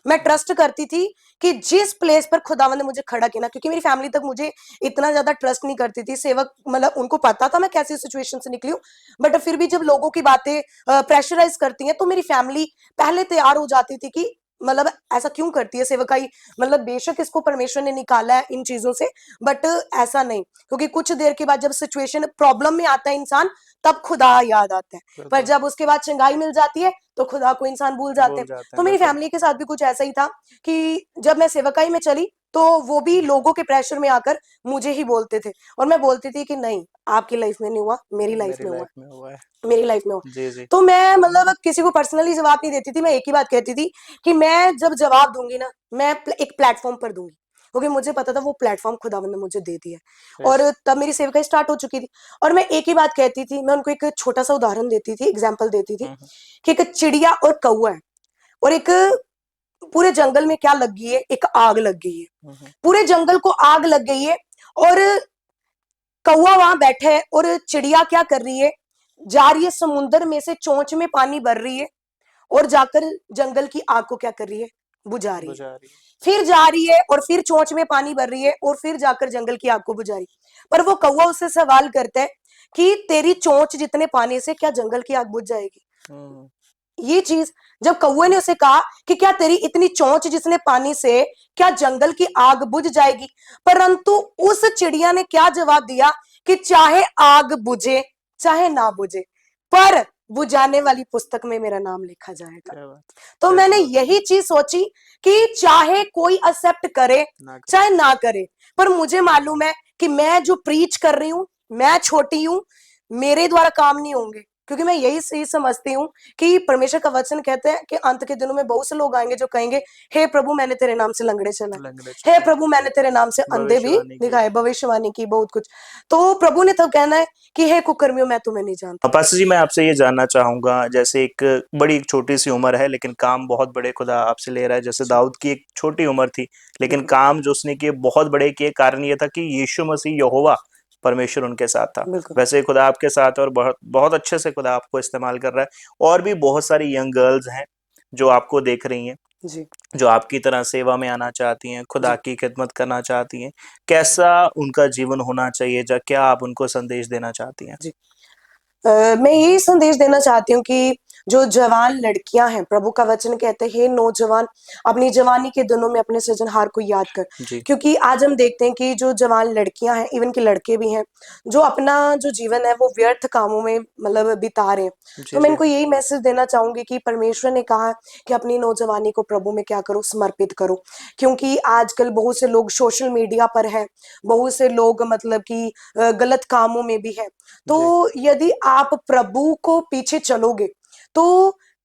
मैं ट्रस्ट करती थी कि जिस प्लेस पर खुदावन ने मुझे खड़ा किया ना, क्योंकि मेरी फैमिली तक मुझे इतना ज्यादा ट्रस्ट नहीं करती थी, सेवक मतलब उनको पता था मैं कैसी सिचुएशन से निकली हूँ, बट फिर भी जब लोगों की बातें प्रेशराइज करती हैं तो मेरी फैमिली पहले तैयार हो जाती थी कि मतलब ऐसा क्यों करती है सेवकाई, मतलब बेशक इसको परमेश्वर ने निकाला है इन चीजों से, बट ऐसा नहीं। क्योंकि कुछ देर के बाद जब सिचुएशन प्रॉब्लम में आता है इंसान, तब खुदा याद आता है, पर बिल्कुल जब उसके बाद चंगाई मिल जाती है तो खुदा को इंसान भूल जाते भूल हैं। जाते तो हैं। मेरी बिल्कुल फैमिली के साथ भी कुछ ऐसा ही था कि जब मैं सेवकाई में चली तो वो भी लोगों के प्रेशर में आकर मुझे ही बोलते थे, और मैं बोलती थी कि नहीं, आपकी लाइफ में नहीं हुआ, मेरी लाइफ मेरी में हुआ, लाइफ में हुआ है। मेरी लाइफ में हुआ। जी जी। तो मैं मतलब किसी को पर्सनली जवाब नहीं देती थी। मैं एक ही बात कहती थी कि मैं जब जवाब दूंगी ना, मैं एक प्लेटफॉर्म पर दूंगी, क्योंकि मुझे पता था वो प्लेटफॉर्म खुदावंद ने मुझे दे दिया है। यस। और तब मेरी सेवकाई स्टार्ट हो चुकी थी, और मैं एक ही बात कहती थी। मैं उनको एक छोटा सा उदाहरण देती थी, एग्जाम्पल देती थी हम्म कि एक चिड़िया और कौआ है, और एक पूरे जंगल में क्या लग गई है, एक आग लग गई है। हम्म। पूरे जंगल को आग लग गई है, और कौआ वहां बैठा है, और चिड़िया क्या कर रही है, जा रही है समुद्र में से चोंच में पानी भर रही है, और जाकर जंगल की आग को क्या कर रही है, बुझा रही है। बुझा रही फिर जा रही है और फिर चोंच में पानी भर रही है, और फिर जाकर जंगल की आग को बुझा रही है। पर वो कौवा उससे सवाल करता है कि तेरी चोंच जितने पानी से क्या जंगल की आग बुझ जाएगी। है। ये चीज जब कौवे ने उसे कहा कि क्या तेरी इतनी चोंच जितने पानी से क्या जंगल की आग बुझ जाएगी, परंतु उस चिड़िया ने क्या जवाब दिया कि चाहे आग बुझे चाहे ना बुझे, पर बुझाने वाली पुस्तक में मेरा नाम लिखा जाएगा। क्या बात। तो प्रेज मैंने लॉर्ड। यही चीज सोची कि चाहे कोई एक्सेप्ट करे ना करे। चाहे ना करे, पर मुझे मालूम है कि मैं जो प्रीच कर रही हूं, मैं छोटी हूं, मेरे द्वारा काम नहीं होंगे, क्योंकि मैं यही चीज समझती हूँ कि परमेश्वर का वचन कहते हैं कि अंत के दिनों में बहुत से लोग आएंगे जो कहेंगे, हे प्रभु मैंने तेरे नाम से लंगड़े चलाए, हे प्रभु मैंने तेरे नाम से अंधे भी भविष्यवाणी की। दिखाए, भविष्यवाणी की, बहुत कुछ। तो प्रभु ने तो कहना है कि हे कुकर्मियों मैं तुम्हें नहीं जानता। पास्टर जी, मैं आपसे ये जानना चाहूंगा, जैसे एक छोटी सी उम्र है लेकिन काम बहुत बड़े खुदा आपसे ले रहा है। जैसे दाऊद की एक छोटी उम्र थी लेकिन काम जो उसने किए बहुत बड़े किए। कारण ये था कि यीशु मसीह यहोवा परमेश्वर उनके साथ था। बिल्कुल वैसे ही खुदा आपके साथ है और बहुत बहुत अच्छे से खुदा आपको इस्तेमाल कर रहा है। और भी बहुत सारी यंग गर्ल्स हैं जो आपको देख रही हैं, जी जो आपकी तरह सेवा में आना चाहती हैं, खुदा जी की खिदमत करना चाहती हैं। कैसा उनका जीवन होना चाहिए? क्या आप उनको संदेश देना चाहती हैं? जी मैं यही संदेश देना चाहती हूँ कि जो जवान लड़कियां हैं, प्रभु का वचन कहते हैं, हे नौजवान अपनी जवानी के दिनों में अपने सृजनहार को याद कर। जी क्योंकि आज हम देखते हैं कि जो जवान लड़कियां हैं, इवन के लड़के भी हैं, जो अपना जो जीवन है वो व्यर्थ कामों में मतलब बिता रहे हैं। जी तो मैं जी इनको यही मैसेज देना चाहूंगी कि परमेश्वर ने कहा है कि अपनी नौजवानी को प्रभु में क्या करो, समर्पित करो। क्योंकि आजकल बहुत से लोग सोशल मीडिया पर है, बहुत से लोग मतलब कि गलत कामों में भी है। तो जी यदि आप प्रभु को पीछे चलोगे तो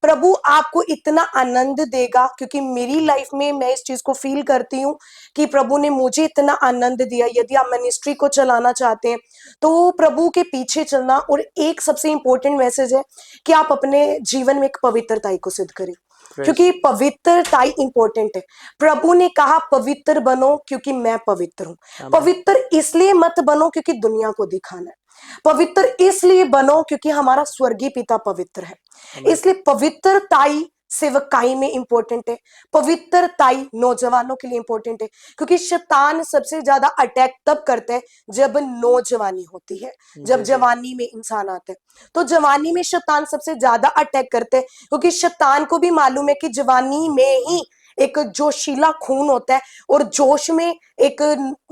प्रभु आपको इतना आनंद देगा, क्योंकि मेरी लाइफ में मैं इस चीज को फील करती हूँ कि प्रभु ने मुझे इतना आनंद दिया। यदि आप मिनिस्ट्री को चलाना चाहते हैं तो प्रभु के पीछे चलना, और एक सबसे इंपॉर्टेंट मैसेज है कि आप अपने जीवन में एक पवित्रताई को सिद्ध करें, प्रेस क्योंकि पवित्रताई इंपॉर्टेंट है। प्रभु ने कहा पवित्र बनो क्योंकि मैं पवित्र हूं। आमीन पवित्र इसलिए मत बनो क्योंकि दुनिया को दिखाना है, पवित्र इसलिए बनो क्योंकि हमारा स्वर्गीय पिता पवित्र है। आमीन इसलिए पवित्रताई सेवकाई में इंपॉर्टेंट है, पवित्रताई नौजवानों के लिए इंपॉर्टेंट है। क्योंकि शैतान सबसे ज्यादा अटैक तब करता है जब नौजवानी होती है, जब जी जी जवानी में इंसान आता है। तो जवानी में शैतान सबसे ज्यादा अटैक करते हैं, क्योंकि शैतान को भी मालूम है कि जवानी में ही एक जोशीला खून होता है, और जोश में एक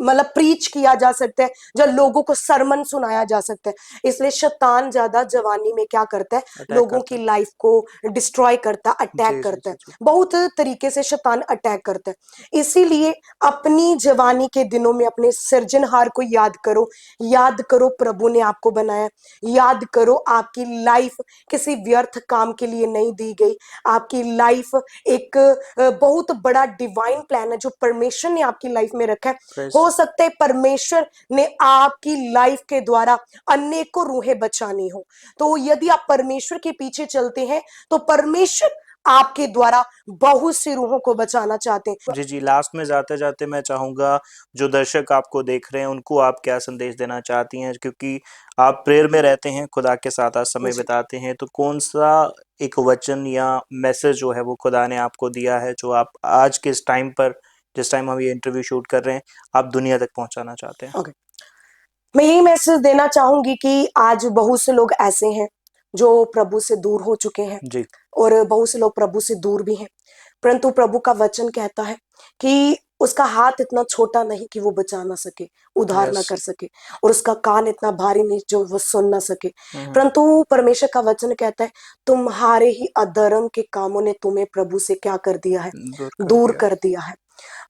मतलब प्रीच किया जा सकता है, जब लोगों को सरमन सुनाया जा सकता है। इसलिए शैतान ज्यादा जवानी में क्या करता है, अटैक लोगों करता की लाइफ को डिस्ट्रॉय करता है, है। अटैक जी जी करता जी है, जी बहुत तरीके से शैतान अटैक करता है। इसीलिए अपनी जवानी के दिनों में अपने सृजनहार को याद करो, याद करो प्रभु ने आपको बनाया, याद करो आपकी लाइफ किसी व्यर्थ काम के लिए नहीं दी गई। आपकी लाइफ एक बहुत बड़ा डिवाइन प्लान है जो परमेश्वर ने आपकी लाइफ में रखा है। प्रेस हो सकता है परमेश्वर ने आपकी लाइफ के द्वारा अनेकों रूहें बचानी हो। तो यदि आप परमेश्वर के पीछे चलते हैं तो परमेश्वर आपके द्वारा बहुत सी रूहों को बचाना चाहते हैं। जी जी लास्ट में जाते जाते मैं चाहूंगा, जो दर्शक आपको देख रहे हैं उनको आप क्या संदेश देना चाहती हैं? क्योंकि आप प्रेयर में रहते हैं, खुदा के साथ आज समय जी बिताते हैं, तो कौन सा एक वचन या मैसेज जो है वो खुदा ने आपको दिया है, जो आप आज के इस टाइम पर, जिस टाइम हम ये इंटरव्यू शूट कर रहे हैं, आप दुनिया तक पहुंचाना चाहते हैं? ओके, मैं यही मैसेज देना चाहूंगी कि आज बहुत से लोग ऐसे हैं जो प्रभु से दूर हो चुके हैं, जी और बहुत से लोग प्रभु से दूर भी हैं। परंतु प्रभु का वचन कहता है कि उसका हाथ इतना छोटा नहीं कि वो बचा ना सके, उद्धार ना यस कर सके, और उसका कान इतना भारी नहीं जो वो सुन ना सके। हम्म परंतु परमेश्वर का वचन कहता है तुम्हारे ही अधर्म के कामों ने तुम्हें प्रभु से क्या कर दिया है, दूर कर दूर दिया कर दिया है।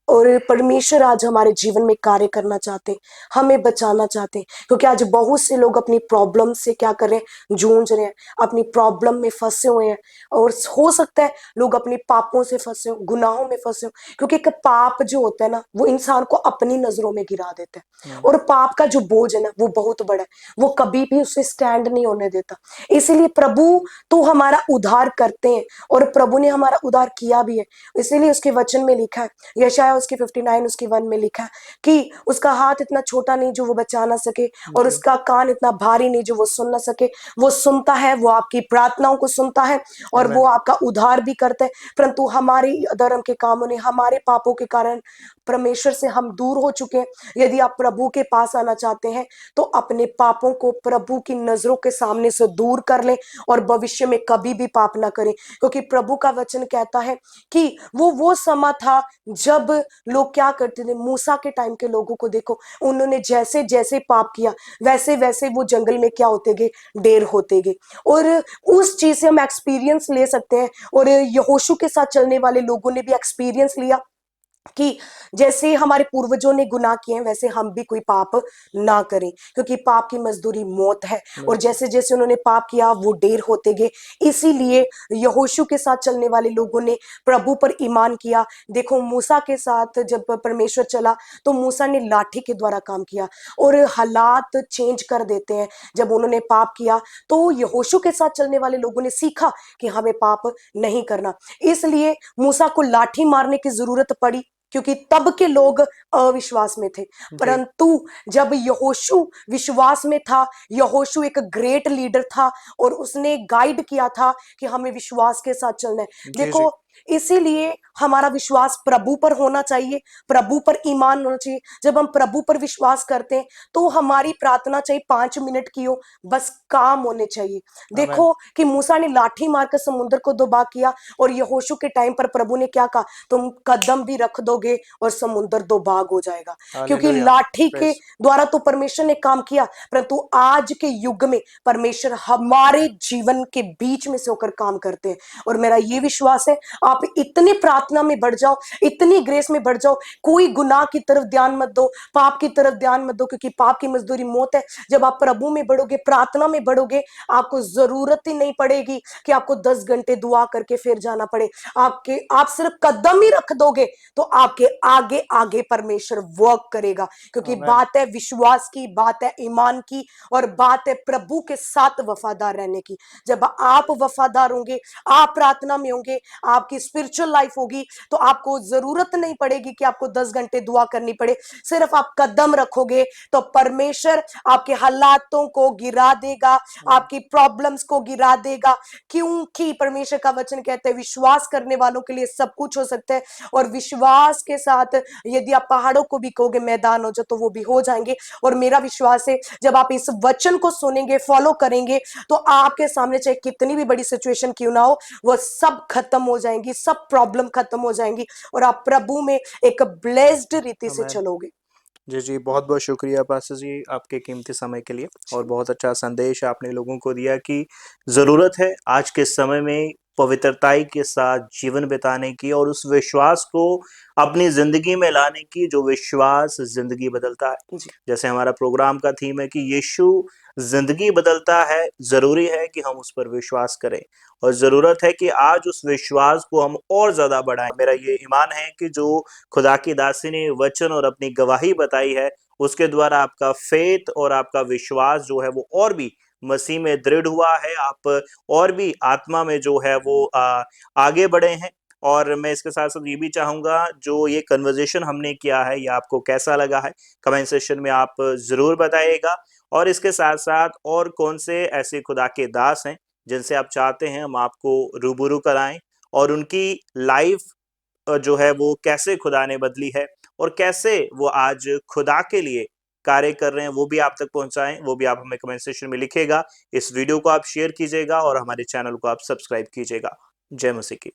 और परमेश्वर आज हमारे जीवन में कार्य करना चाहते हैं, हमें बचाना चाहते हैं। क्योंकि आज बहुत से लोग अपनी प्रॉब्लम से क्या कर रहे हैं, जूझ रहे हैं, अपनी प्रॉब्लम में फंसे हुए हैं। और हो सकता है लोग अपने पापों से फंसे हो, गुनाहों में फंसे हो। क्योंकि एक पाप जो होता है ना, वो इंसान को अपनी नजरों में गिरा देता है, और पाप का जो बोझ है ना वो बहुत बड़ा है, वो कभी भी उसे स्टैंड नहीं होने देता। इसीलिए प्रभु तो हमारा उद्धार करते हैं, और प्रभु ने हमारा उद्धार किया भी है। इसीलिए उसके वचन में लिखा है, यशायाह उसकी 59 उसकी 1 में लिखा है कि उसका हाथ इतना छोटा नहीं जो वो बचा ना सके, और जी उसका कान इतना भारी नहीं जो वो सुन ना सके। वो सुनता है, वो आपकी प्रार्थनाओं को सुनता है, और वो आमीन आपका उद्धार भी करता है। परंतु हमारे अधर्म के कामों ने, हमारे पापों के कारण परमेश्वर से हम दूर हो चुके हैं। यदि आप प्रभु के पास आना चाहते हैं तो अपने पापों को प्रभु की नजरों के सामने से दूर कर लें, और भविष्य में कभी भी पाप ना करें। क्योंकि प्रभु का वचन कहता है कि वो समा था जब लोग क्या करते थे। मूसा के टाइम के लोगों को देखो, उन्होंने जैसे जैसे पाप किया वैसे वैसे वो जंगल में क्या होते गए, ढेर होते गए। और उस चीज से हम एक्सपीरियंस ले सकते हैं, और यहोशू के साथ चलने वाले लोगों ने भी एक्सपीरियंस लिया कि जैसे हमारे पूर्वजों ने गुनाह किए हैं वैसे हम भी कोई पाप ना करें, क्योंकि पाप की मजदूरी मौत है। और जैसे जैसे उन्होंने पाप किया वो ढेर होते गए। इसीलिए यहोशू के साथ चलने वाले लोगों ने प्रभु पर ईमान किया। देखो मूसा के साथ जब परमेश्वर चला तो मूसा ने लाठी के द्वारा काम किया, और हालात चेंज कर देते हैं जब उन्होंने पाप किया। तो यहोशू के साथ चलने वाले लोगों ने सीखा कि हमें पाप नहीं करना, इसलिए मूसा को लाठी मारने की जरूरत पड़ी, क्योंकि तब के लोग अविश्वास में थे। परंतु जब यहोशू विश्वास में था, यहोशू एक ग्रेट लीडर था और उसने गाइड किया था कि हमें विश्वास के साथ चलना है। देखो इसीलिए हमारा विश्वास प्रभु पर होना चाहिए, प्रभु पर ईमान होना चाहिए। जब हम प्रभु पर विश्वास करते हैं तो हमारी प्रार्थना चाहे 5 मिनट की हो, बस काम होने चाहिए। देखो कि मूसा ने लाठी मारकर समुद्र को दो भाग किया, और यहोशू के टाइम पर प्रभु ने क्या कहा, तुम कदम भी रख दोगे और समुद्र दो भाग हो जाएगा। क्योंकि लाठी के द्वारा तो परमेश्वर ने काम किया, परंतु आज के युग में परमेश्वर हमारे जीवन के बीच में से होकर काम करते हैं। और मेरा ये विश्वास है आप इतने प्रार्थना में बढ़ जाओ, इतनी ग्रेस में बढ़ जाओ, कोई गुनाह की तरफ ध्यान मत दो, पाप की तरफ ध्यान मत दो, क्योंकि पाप की मजदूरी मौत है। जब आप प्रभु में बढ़ोगे, प्रार्थना में बढ़ोगे, आपको जरूरत ही नहीं पड़ेगी कि आपको 10 घंटे दुआ करके फिर जाना पड़े। आप सिर्फ कदम ही रख दोगे तो आपके आगे आगे परमेश्वर वर्क करेगा, क्योंकि बात है विश्वास की, बात है ईमान की, और बात है प्रभु के साथ वफादार रहने की। जब आप वफादार होंगे, आप प्रार्थना में होंगे, आपकी स्पिरिचुअल लाइफ होगी, तो आपको जरूरत नहीं पड़ेगी कि आपको 10 घंटे दुआ करनी पड़े। सिर्फ आप कदम रखोगे तो परमेश्वर आपके हालातों को गिरा देगा, आपकी प्रॉब्लम्स को गिरा देगा, क्योंकि परमेश्वर का वचन कहते हैं विश्वास करने वालों के लिए सब कुछ हो सकता है। और विश्वास के साथ यदि आप पहाड़ों को भी कहोगे मैदान हो जाओ तो वो भी हो जाएंगे। और मेरा विश्वास है जब आप इस वचन को सुनेंगे, फॉलो करेंगे, तो आपके सामने चाहे कितनी भी बड़ी सिचुएशन क्यों ना हो, वो सब खत्म हो जाएंगी, सब प्रॉब्लम खत्म हो जाएंगी, और आप प्रभु में एक ब्लेस्ड रीति से चलोगे। जी जी, बहुत बहुत शुक्रिया पास्टर जी आपके कीमती समय के लिए, और बहुत अच्छा संदेश आपने लोगों को दिया कि ज़रूरत है आज के समय में पवित्रताई के साथ जीवन बिताने की और उस विश्वास को अपनी जिंदगी में लाने की, जो विश्वास जिंदगी बदलता है। जैसे हमारा प्रोग्राम का थीम है कि यीशु जिंदगी बदलता है, जरूरी है कि हम उस पर विश्वास करें, और जरूरत है कि आज उस विश्वास को हम और ज्यादा बढ़ाएं। मेरा ये ईमान है कि जो खुदा की दासी ने वचन और अपनी गवाही बताई है, उसके द्वारा आपका फेथ और आपका विश्वास जो है वो और भी मसीह में दृढ़ हुआ है, आप और भी आत्मा में जो है वो आगे बढ़े हैं। और मैं इसके साथ साथ ये भी चाहूंगा, जो ये कन्वर्सेशन हमने किया है ये आपको कैसा लगा है, कमेंट सेक्शन में आप जरूर बताइएगा। और इसके साथ साथ और कौन से ऐसे खुदा के दास हैं जिनसे आप चाहते हैं हम आपको रूबरू कराएं, और उनकी लाइफ जो है वो कैसे खुदा ने बदली है, और कैसे वो आज खुदा के लिए कार्य कर रहे हैं, वो भी आप तक पहुंचाएं, वो भी आप हमें कमेंट सेक्शन में लिखिएगा। इस वीडियो को आप शेयर कीजिएगा और हमारे चैनल को आप सब्सक्राइब कीजिएगा। जय मसीह की।